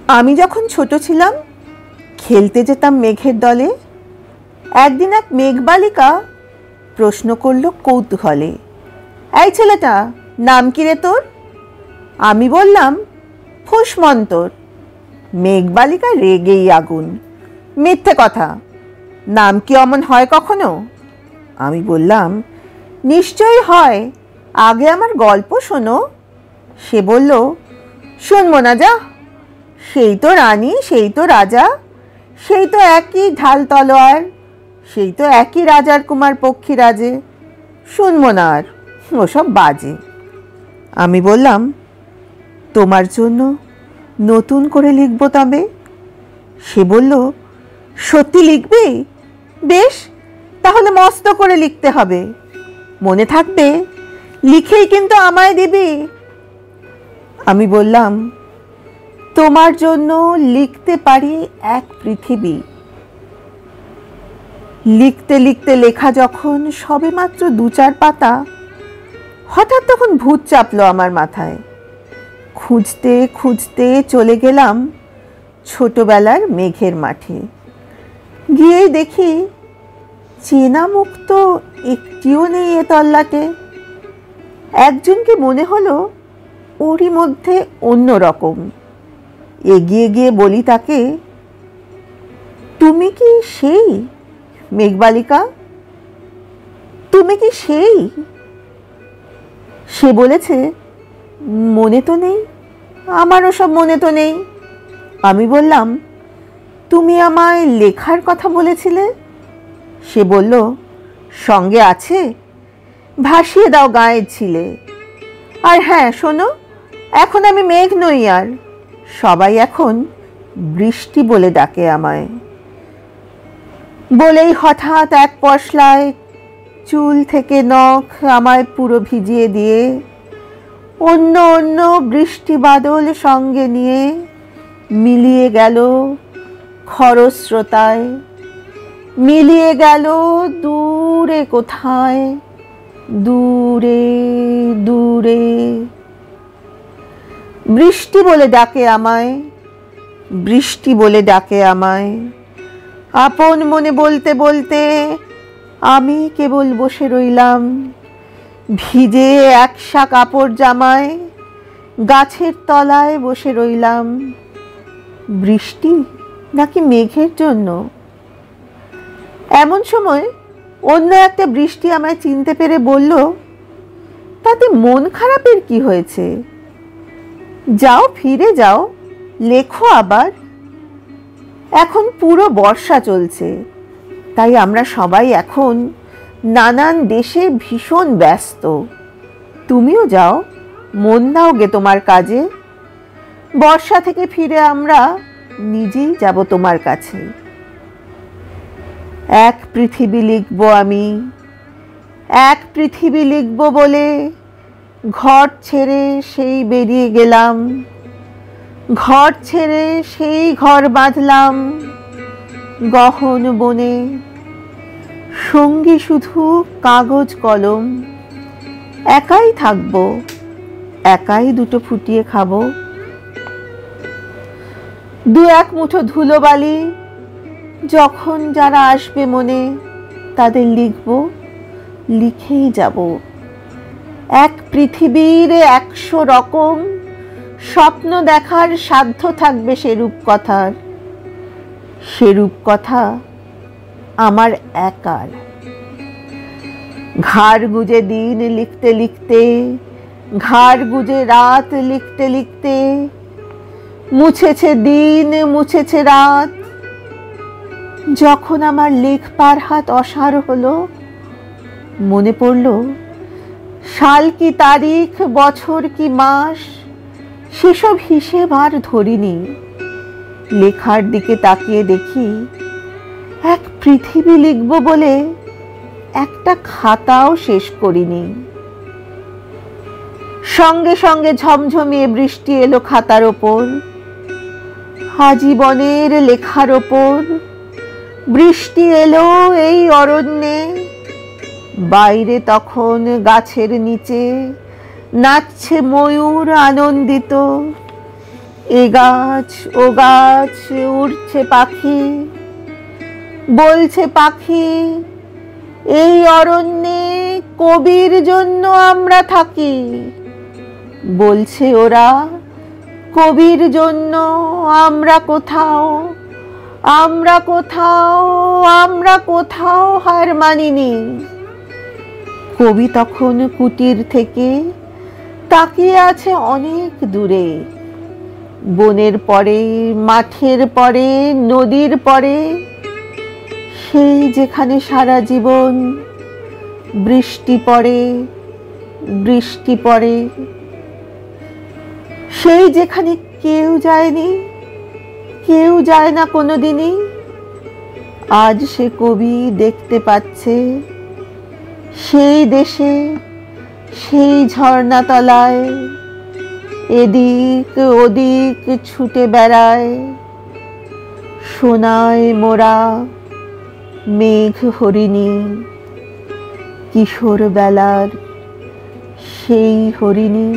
আমি যখন ছোট ছিলাম খেলতে যেতাম মেঘের দলে। একদিন এক মেঘবালিকা প্রশ্ন করল কৌতূহলে, এই ছেলেটা, নাম কি রে তোর? আমি বললাম, ফুসমন্তর। মেঘবালিকা রেগেই আগুন, মিথ্যে কথা, নাম কি অমন হয় কখনো? আমি বললাম, নিশ্চয়ই হয়, আগে আমার গল্প শোনো। সে বলল, শুনবো না, যা, সেই তো রানী, সেই তো রাজা, সেই তো একই ঢাল তলোয়ার, সেই তো একই রাজার কুমার পক্ষীরাজে, শুনবো না আর, ওসব বাজে। আমি বললাম, তোমার জন্য নতুন করে লিখব তবে। সে বলল, সত্যি লিখবি? বেশ, তাহলে মস্ত করে লিখতে হবে, মনে থাকবে, লিখেই কিন্তু আমায় দিবি। আমি বললাম, তোমার জন্য লিখতে পারি এক পৃথিবী। লিখতে লিখতে লেখা যখন সবে মাত্র 2-4 পাতা, হঠাৎ তখন ভূত চাপলো আমার মাথায়। খুঁজতে খুঁজতে চলে গেলাম ছোটবেলার মেঘের মাঠে। গিয়েই দেখি চেনা মুখ তো একটিও নেই এ তল্লাটে। একজনকে মনে হলো ওরই মধ্যে অন্য রকম। এগিয়ে গিয়ে বলি তাকে, তুমি কি সেই মেঘবালিকা? তুমি কি সেই? সে বলেছে, মনে তো নেই, আমারও সব মনে তো নেই। আমি বললাম, তুমি আমায় লেখার কথা বলেছিলে। সে বলল, সঙ্গে আছে, ভাসিয়ে দাও গায়ের ছিলে। আর হ্যাঁ শোনো, এখন আমি মেঘ নই আর, সবাই এখন বৃষ্টি বলে ডাকে আমায়। বলেই হঠাৎ এক পশলায় চুল থেকে নখ আমায় পুরো ভিজিয়ে দিয়ে অন্য অন্য বৃষ্টি বাদল সঙ্গে নিয়ে মিলিয়ে গেল খরস্রোতায়, মিলিয়ে গেল দূরে কোথায়, দূরে দূরে। বৃষ্টি বলে ডাকে আমায়, বৃষ্টি বলে ডাকে আমায়। আপন মনে বলতে বলতে আমি কেবল বসে রইলাম ভিজে একসা কাপড় জামায়, গাছের তলায় বসে রইলাম। বৃষ্টি নাকি মেঘের জন্য? এমন সময় অন্য একটা বৃষ্টি আমায় চিনতে পেরে বলল, তাতে মন খারাপের কি হয়েছে? যাও, ফিরে যাও, লেখো আবার। এখন পুরো বর্ষা চলছে, তাই আমরা সবাই এখন নানান দেশে ভীষণ ব্যস্ত। তুমিও যাও, মন দাও গে তোমার কাজে। বর্ষা থেকে ফিরে আমরা নিজেই যাব তোমার কাছে। এক পৃথিবী লিখব আমি, এক পৃথিবী লিখব বলে ঘর ছেড়ে সেই বেরিয়ে গেলাম। ঘর ছেড়ে সেই ঘর বাঁধলাম গহন বনে। সঙ্গী শুধু কাগজ কলম, একাই থাকবো, একাই দুটো ফুটিয়ে খাবো। 2-1 মুঠো ধুলোবালি যখন যারা আসবে মনে, তাদের লিখব, লিখেই যাব। এক পৃথিবীর 100 রকম স্বপ্ন দেখার সাধ্য থাকবে সে রূপকথার। সে রূপকথা আমার একার। ঘাড় গুজে দিন লিখতে লিখতে, ঘাড় গুজে রাত লিখতে লিখতে, মুছেছে দিন, মুছেছে রাত। যখন আমার লেখবার হাত অসাড় হলো, মনে পড়ল সাল কি তারিখ, বছর কি মাস, সেসব হিসেব আর ধরিনি। লেখার দিকে তাকিয়ে দেখি এক পৃথিবী লিখব বলে একটা খাতাও শেষ করিনি। সঙ্গে সঙ্গে ঝমঝমিয়ে বৃষ্টি এলো খাতার ওপর, আজীবনের লেখার ওপর। বৃষ্টি এলো এই অরণ্যে। বাইরে তখন গাছের নিচে নাচছে ময়ূর আনন্দিত। এ গাছ ও গাছ উড়ছে পাখি, বলছে পাখি এই অরণ্যে কবির জন্য আমরা থাকি। বলছে ওরা কবির জন্য আমরা কোথাও, আমরা কোথাও, আমরা কোথাও হার মানিনি। কবি তখন কুটির থেকে তাকিয়ে আছে অনেক দূরে, বনের পরে, মাঠের পরে, নদীর পরে, সেই যেখানে সারা জীবন বৃষ্টি পড়ে, বৃষ্টি পড়ে, সেই যেখানে কেউ যায়নি, কেউ যায় না কোনোদিনই। আজ সে কবি দেখতে পাচ্ছে সেই দেশে, সেই ঝর্ণা তলায় এদিক ওদিক ছুটে বেড়ায় সোনায় মোরা মেঘ হরিণী, কিশোর বেলার সেই হরিণী।